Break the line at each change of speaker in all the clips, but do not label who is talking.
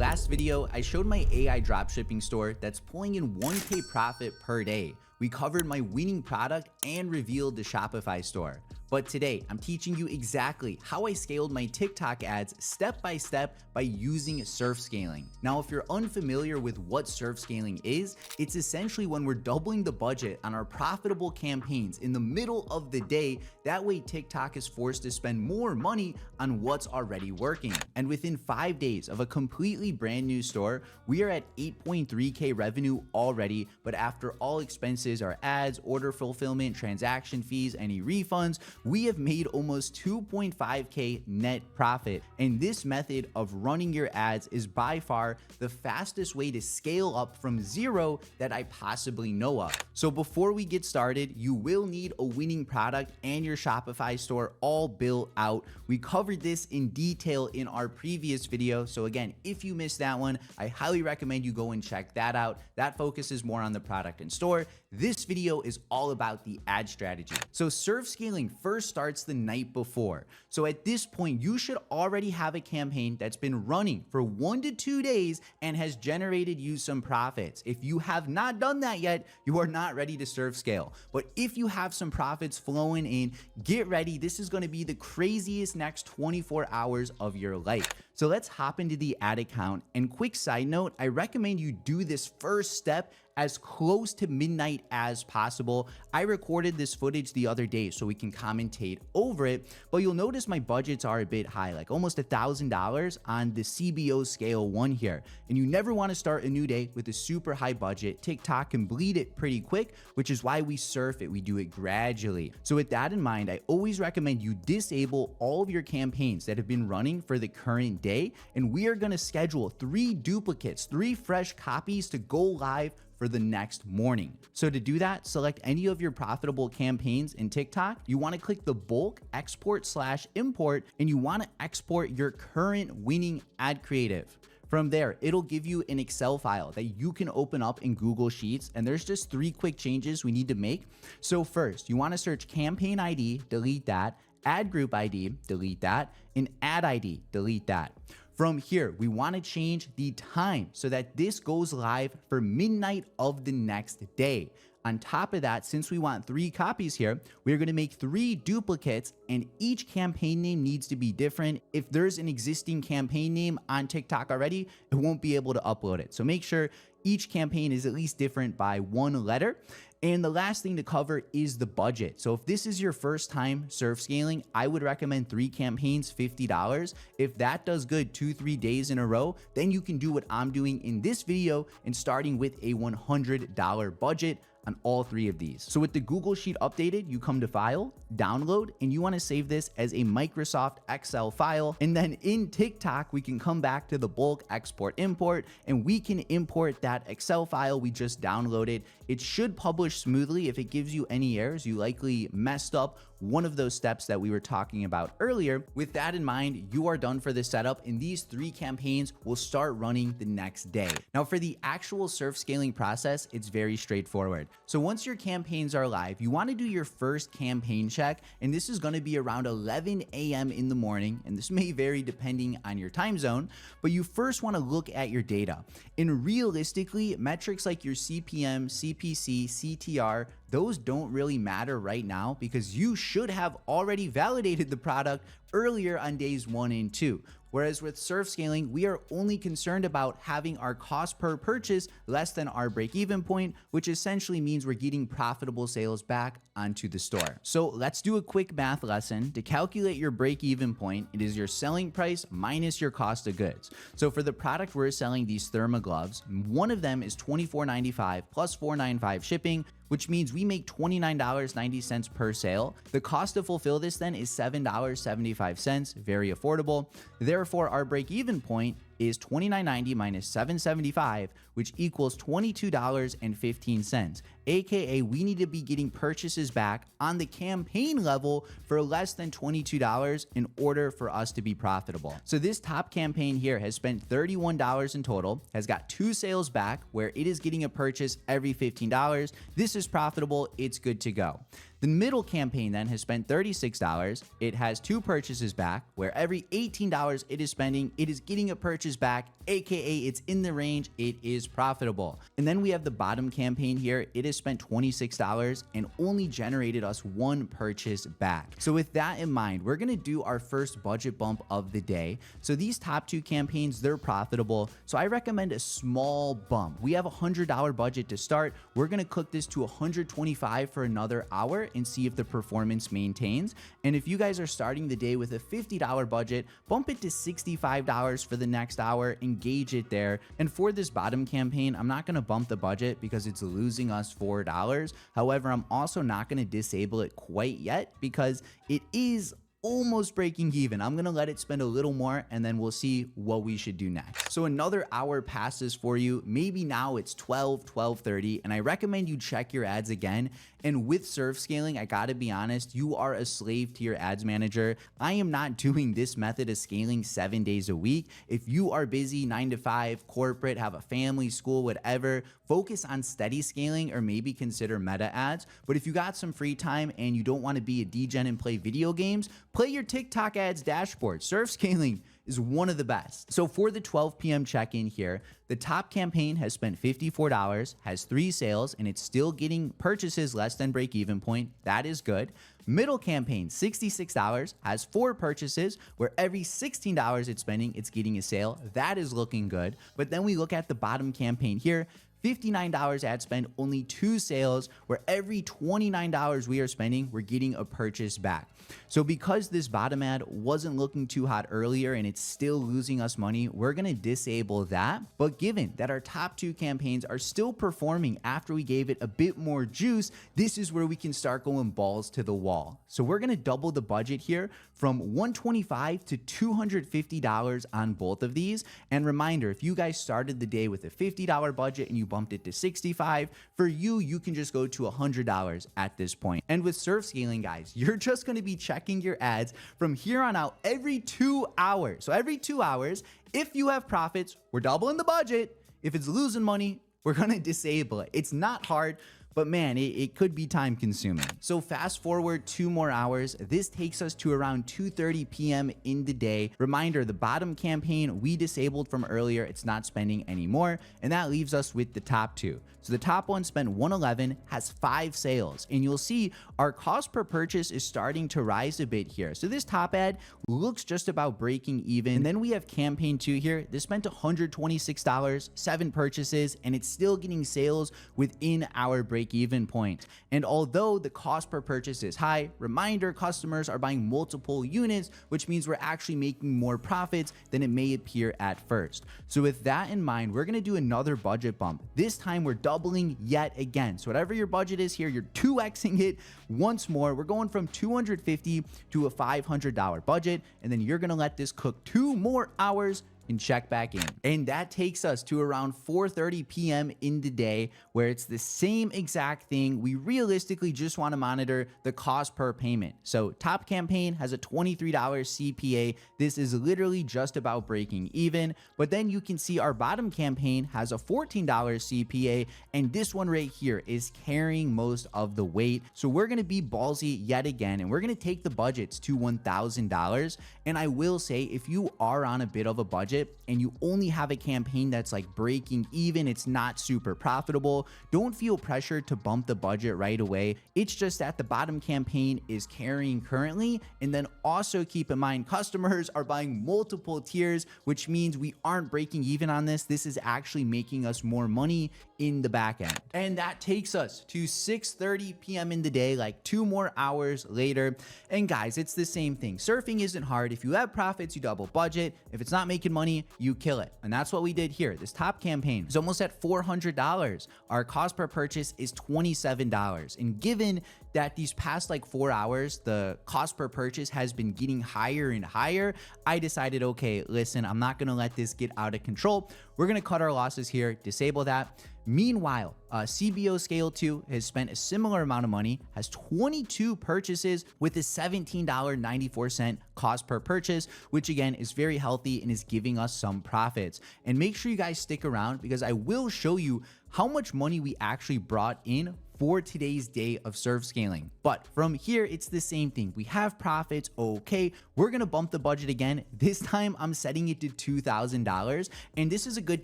Last video, I showed my AI dropshipping store that's pulling in 1K profit per day. We covered my winning product and revealed the Shopify store. But today, I'm teaching you exactly how I scaled my TikTok ads step by step by using surf scaling. Now, if you're unfamiliar with what surf scaling is, it's essentially when we're doubling the budget on our profitable campaigns in the middle of the day. That way, TikTok is forced to spend more money on what's already working. And within 5 days of a completely brand new store, we are at 8.3K revenue already. But after all expenses, our ads, order fulfillment, transaction fees, any refunds, we have made almost 2.5K net profit. And this method of running your ads is by far the fastest way to scale up from zero that I possibly know of. So before we get started, you will need a winning product and your Shopify store all built out. We covered this in detail in our previous video. So again, if you missed that one, I highly recommend you go and check that out. That focuses more on the product and store. This video is all about the ad strategy. So surf scaling first starts the night before. So at this point, you should already have a campaign that's been running for 1 to 2 days and has generated you some profits. If you have not done that yet, you are not ready to surf scale. But if you have some profits flowing in, get ready. This is going to be the craziest next 24 hours of your life. So let's hop into the ad account. And quick side note, I recommend you do this first step as close to midnight as possible. I recorded this footage the other day so we can commentate over it, but you'll notice my budgets are a bit high, like almost $1,000 on the CBO scale 1 here. And you never want to start a new day with a super high budget. TikTok can bleed it pretty quick, which is why we surf it. We do it gradually. So with that in mind, I always recommend you disable all of your campaigns that have been running for the current day. And we are going to schedule 3 duplicates, 3 fresh copies to go live for the next morning. So to do that, select any of your profitable campaigns in TikTok. You want to click the bulk export/import, and you want to export your current winning ad creative. From there, it'll give you an Excel file that you can open up in Google Sheets, and there's just 3 quick changes we need to make. So first, you want to search campaign ID, delete that, ad group ID, delete that, and ad ID, delete that. From here, we want to change the time so that this goes live for midnight of the next day. On top of that, since we want 3 copies here, we're going to make 3 duplicates, and each campaign name needs to be different. If there's an existing campaign name on TikTok already, it won't be able to upload it. So make sure each campaign is at least different by 1 letter. And the last thing to cover is the budget. So if this is your first time surf scaling, I would recommend 3 campaigns, $50. If that does good 2-3 days in a row, then you can do what I'm doing in this video and starting with a $100 budget on all 3 of these. So with the Google Sheet updated, you come to File, Download, and you want to save this as a Microsoft Excel file. And then in TikTok, we can come back to the bulk export import, and we can import that Excel file we just downloaded. It should publish smoothly. If it gives you any errors, you likely messed up one of those steps that we were talking about earlier. With that in mind, you are done for the setup, and these 3 campaigns will start running the next day. Now for the actual surf scaling process, it's very straightforward. So once your campaigns are live, you want to do your first campaign check, and this is going to be around 11 a.m. in the morning, and this may vary depending on your time zone, but you first want to look at your data. And realistically, metrics like your CPM, CPC, CTR, those don't really matter right now because you should have already validated the product earlier on days 1 and 2. Whereas with surf scaling, we are only concerned about having our cost per purchase less than our break-even point, which essentially means we're getting profitable sales back onto the store. So let's do a quick math lesson. To calculate your break-even point, it is your selling price minus your cost of goods. So for the product we're selling, these therma gloves, one of them is $24.95 plus $4.95 shipping, which means we make $29.90 per sale. The cost to fulfill this then is $7.75, very affordable. Therefore, our break-even point is $29.90 minus $7.75, which equals $22.15. AKA, we need to be getting purchases back on the campaign level for less than $22 in order for us to be profitable. So this top campaign here has spent $31 in total, has got 2 sales back where it is getting a purchase every $15. This is profitable, it's good to go. The middle campaign then has spent $36. It has 2 purchases back, where every $18 it is spending, it is getting a purchase back aka it's in the range, it is profitable. And then we have the bottom campaign here. It has spent $26 and only generated us one purchase back. So with that in mind, we're gonna do our first budget bump of the day. So these top two campaigns, they're profitable. So I recommend a small bump. We have a $100 budget to start. We're gonna cook this to 125 for another hour and see if the performance maintains. And if you guys are starting the day with a $50 budget, bump it to $65 for the next hour, engage it there. And for this bottom campaign, I'm not gonna bump the budget because it's losing us $4. However, I'm also not gonna disable it quite yet because it is almost breaking even. I'm gonna let it spend a little more and then we'll see what we should do next. So another hour passes for you. Maybe now it's 12:30, and I recommend you check your ads again. And with surf scaling, I gotta be honest, you are a slave to your ads manager. I am not doing this method of scaling 7 days a week. If you are busy 9 to 5, corporate, have a family, school, whatever, focus on steady scaling or maybe consider meta ads. But if you got some free time and you don't want to be a degen and play video games, play your TikTok ads dashboard. Surf scaling is one of the best. So for the 12 p.m. check-in here, the top campaign has spent $54, has 3 sales, and it's still getting purchases less than break-even point. That is good. Middle campaign, $66, has 4 purchases, where every $16 it's spending, it's getting a sale. That is looking good. But then we look at the bottom campaign here, $59 ad spend, only 2 sales, where every $29 we are spending, we're getting a purchase back. So because this bottom ad wasn't looking too hot earlier and it's still losing us money, we're gonna disable that. But given that our top 2 campaigns are still performing after we gave it a bit more juice, this is where we can start going balls to the wall. So we're gonna double the budget here from $125 to $250 on both of these. And reminder, if you guys started the day with a $50 budget and you bumped it to $65, for you can just go to $100 at this point. And with surf scaling, guys, you're just gonna be checking your ads from here on out every 2 hours. So every 2 hours, if you have profits, we're doubling the budget. If it's losing money, we're gonna disable it. It's not hard, but man, it could be time consuming. So fast forward 2 more hours. This takes us to around 2:30 p.m. in the day. Reminder, the bottom campaign we disabled from earlier, it's not spending anymore. And that leaves us with the top 2. So the top one spent $111, has 5 sales. And you'll see our cost per purchase is starting to rise a bit here. So this top ad looks just about breaking even. And then we have campaign 2 here. This spent $126, 7 purchases, and it's still getting sales within our break-even point. And although the cost per purchase is high, reminder, customers are buying multiple units, which means we're actually making more profits than it may appear at first. So with that in mind, we're gonna do another budget bump. This time we're doubling yet again. So whatever your budget is here, you're 2xing it once more. We're going from $250 to a $500 budget, and then you're gonna let this cook 2 more hours and check back in. And that takes us to around 4:30 p.m. in the day, where it's the same exact thing. We realistically just want to monitor the cost per payment. So top campaign has a $23 CPA. This is literally just about breaking even. But then you can see our bottom campaign has a $14 CPA, and this one right here is carrying most of the weight. So we're going to be ballsy yet again, and we're going to take the budgets to $1,000. And I will say, if you are on a bit of a budget and you only have a campaign that's like breaking even, it's not super profitable, don't feel pressure to bump the budget right away. It's just that the bottom campaign is carrying currently. And then also keep in mind, customers are buying multiple tiers, which means we aren't breaking even on this. This is actually making us more money in the back end. And that takes us to 6:30 p.m. in the day, like 2 more hours later. And guys, it's the same thing. Surfing isn't hard. If you have profits, you double budget. If it's not making money, you kill it. And that's what we did here. This top campaign is almost at $400. Our cost per purchase is $27. And given that these past like 4 hours, the cost per purchase has been getting higher and higher, I decided, okay, listen, I'm not gonna let this get out of control. We're gonna cut our losses here, disable that. Meanwhile, CBO Scale 2 has spent a similar amount of money, has 22 purchases with a $17.94 cost per purchase, which again is very healthy and is giving us some profits. And make sure you guys stick around because I will show you how much money we actually brought in for today's day of surf scaling. But from here, it's the same thing. We have profits. Okay, we're gonna bump the budget again. This time I'm setting it to $2,000. And this is a good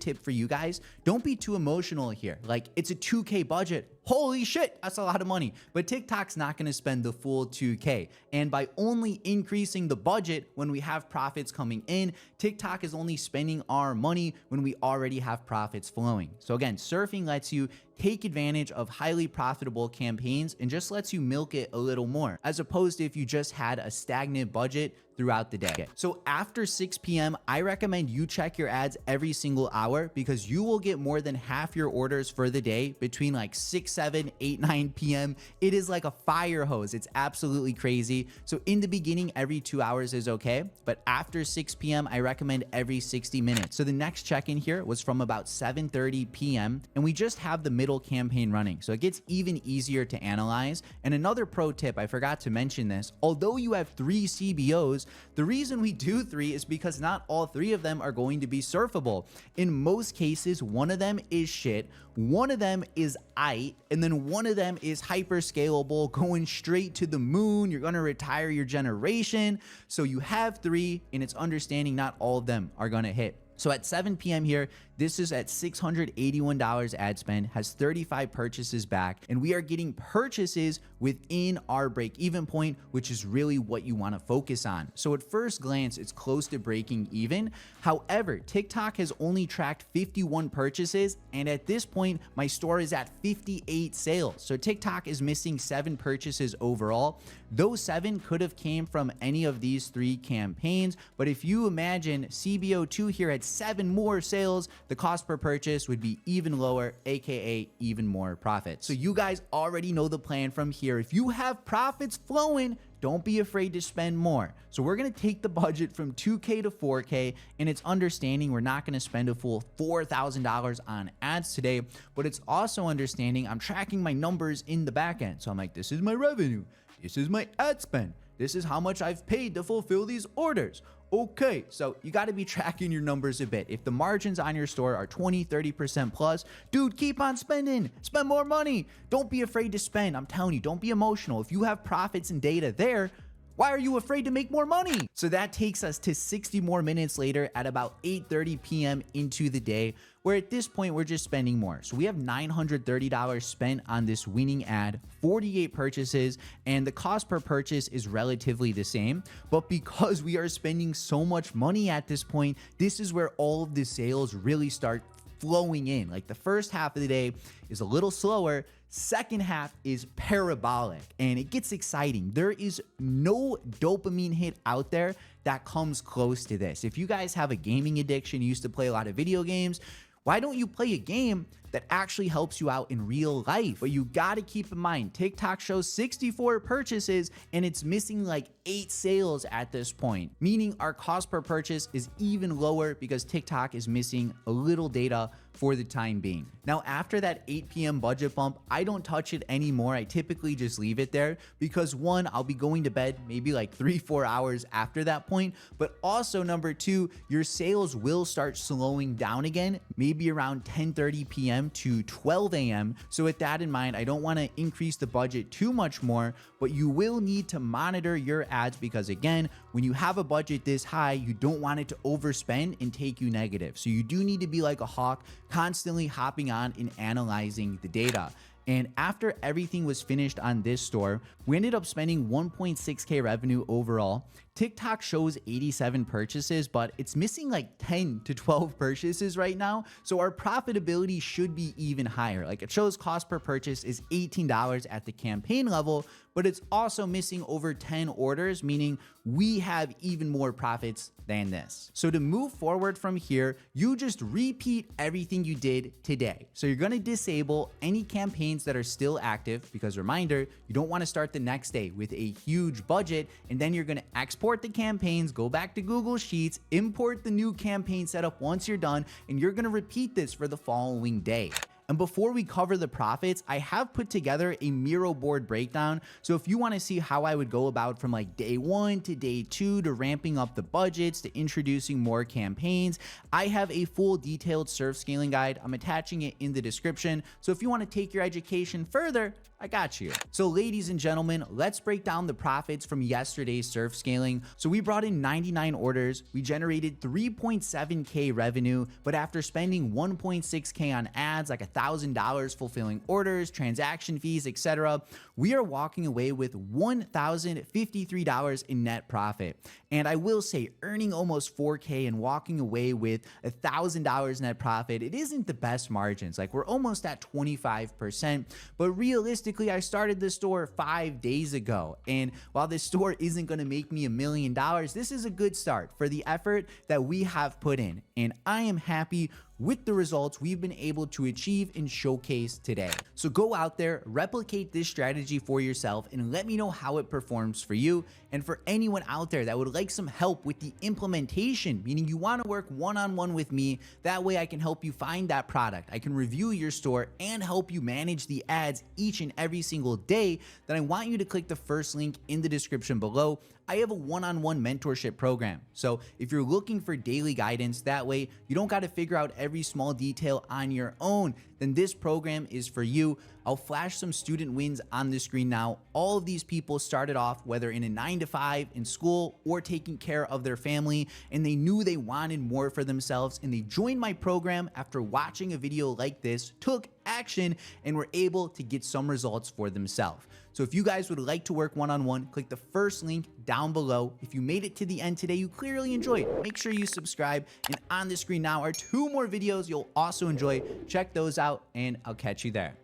tip for you guys. Don't be too emotional here. Like, it's a 2K budget. Holy shit, that's a lot of money. But TikTok's not gonna spend the full 2K. And by only increasing the budget when we have profits coming in, TikTok is only spending our money when we already have profits flowing. So again, surfing lets you take advantage of highly profitable campaigns and just lets you milk it a little more, as opposed to if you just had a stagnant budget throughout the day. So after 6 p.m., I recommend you check your ads every single hour, because you will get more than half your orders for the day between like 6, 7, 8, 9 p.m. It is like a fire hose. It's absolutely crazy. So in the beginning, every 2 hours is okay. But after 6 p.m., I recommend every 60 minutes. So the next check-in here was from about 7:30 p.m. and we just have the middle campaign running. So it gets even easier to analyze. And another pro tip, I forgot to mention this, although you have 3 CBOs, the reason we do 3 is because not all 3 of them are going to be surfable. In most cases, one of them is shit, one of them is aight, and then one of them is hyper scalable, going straight to the moon. You're gonna retire your generation. So you have 3, and it's understanding not all of them are gonna hit. So at 7 p.m. here, this is at $681 ad spend, has 35 purchases back, and we are getting purchases within our break-even point, which is really what you want to focus on. So at first glance, it's close to breaking even. However, TikTok has only tracked 51 purchases, and at this point, my store is at 58 sales. So TikTok is missing 7 purchases overall. Those 7 could have came from any of these 3 campaigns, but if you imagine CBO2 here had 7 more sales, the cost per purchase would be even lower, aka even more profits. So you guys already know the plan from here. If you have profits flowing, don't be afraid to spend more. So we're gonna take the budget from 2K to 4K, and it's understanding we're not gonna spend a full $4,000 on ads today, but it's also understanding I'm tracking my numbers in the back end. So I'm like, this is my revenue, this is my ad spend, this is how much I've paid to fulfill these orders. Okay, so you got to be tracking your numbers a bit. If the margins on your store are 20, 30% plus, dude, keep on spending. Spend more money. Don't be afraid to spend. I'm telling you, don't be emotional. If you have profits and data there, why are you afraid to make more money? So that takes us to 60 more minutes later at about 8:30 p.m. into the day, where at this point we're just spending more. So we have $930 spent on this winning ad, 48 purchases, and the cost per purchase is relatively the same. But because we are spending so much money at this point, this is where all of the sales really start flowing in. Like the first half of the day is a little slower, second half is parabolic, and it gets exciting. There is no dopamine hit out there that comes close to this. If you guys have a gaming addiction, you used to play a lot of video games, why don't you play a game that actually helps you out in real life? But you gotta keep in mind, TikTok shows 64 purchases and it's missing like 8 sales at this point, meaning our cost per purchase is even lower because TikTok is missing a little data for the time being. Now, after that 8 p.m. budget bump, I don't touch it anymore. I typically just leave it there because 1, I'll be going to bed maybe like 3-4 hours after that point. But also number 2, your sales will start slowing down again, maybe around 10:30 p.m. to 12 a.m. So with that in mind, I don't want to increase the budget too much more, but you will need to monitor your ads because again, when you have a budget this high, you don't want it to overspend and take you negative. So you do need to be like a hawk, constantly hopping on and analyzing the data. And after everything was finished on this store, we ended up spending 1.6K revenue overall. TikTok shows 87 purchases, but it's missing like 10 to 12 purchases right now. So our profitability should be even higher. Like it shows cost per purchase is $18 at the campaign level, but it's also missing over 10 orders, meaning we have even more profits than this. So to move forward from here, you just repeat everything you did today. So you're gonna disable any campaigns that are still active because reminder, you don't wanna start the next day with a huge budget and then you're gonna export the campaigns, go back to Google Sheets, import the new campaign setup once you're done, and you're gonna repeat this for the following day. And before we cover the profits, I have put together a Miro board breakdown. So if you want to see how I would go about from like day 1 to day 2 to ramping up the budgets to introducing more campaigns, I have a full detailed surf scaling guide. I'm attaching it in the description. So if you want to take your education further, I got you. So ladies and gentlemen, let's break down the profits from yesterday's surf scaling. So we brought in 99 orders. We generated 3.7K revenue, but after spending 1.6K on ads, like $1,000 fulfilling orders, transaction fees, etc., we are walking away with $1,053 in net profit. And I will say, earning almost 4K and walking away with $1,000 net profit, it isn't the best margins. Like we're almost at 25%, but realistically, I started this store 5 days ago. And while this store isn't going to make me $1 million, this is a good start for the effort that we have put in. And I am happy with the results we've been able to achieve and showcase today. So go out there, replicate this strategy for yourself, and let me know how it performs for you. And for anyone out there that would like some help with the implementation, meaning you want to work one-on-one with me, that way I can help you find that product, I can review your store and help you manage the ads each and every single day, then I want you to click the first link in the description below. I have a one-on-one mentorship program. So if you're looking for daily guidance, that way you don't got to figure out every small detail on your own, then this program is for you. I'll flash some student wins on the screen now. All of these people started off whether in a 9-to-5 in school or taking care of their family, and they knew they wanted more for themselves, and they joined my program after watching a video like this, took action, and were able to get some results for themselves. So if you guys would like to work one-on-one, click the first link down below. If you made it to the end today, you clearly enjoyed. Make sure you subscribe. And on the screen now are 2 more videos you'll also enjoy. Check those out, and I'll catch you there.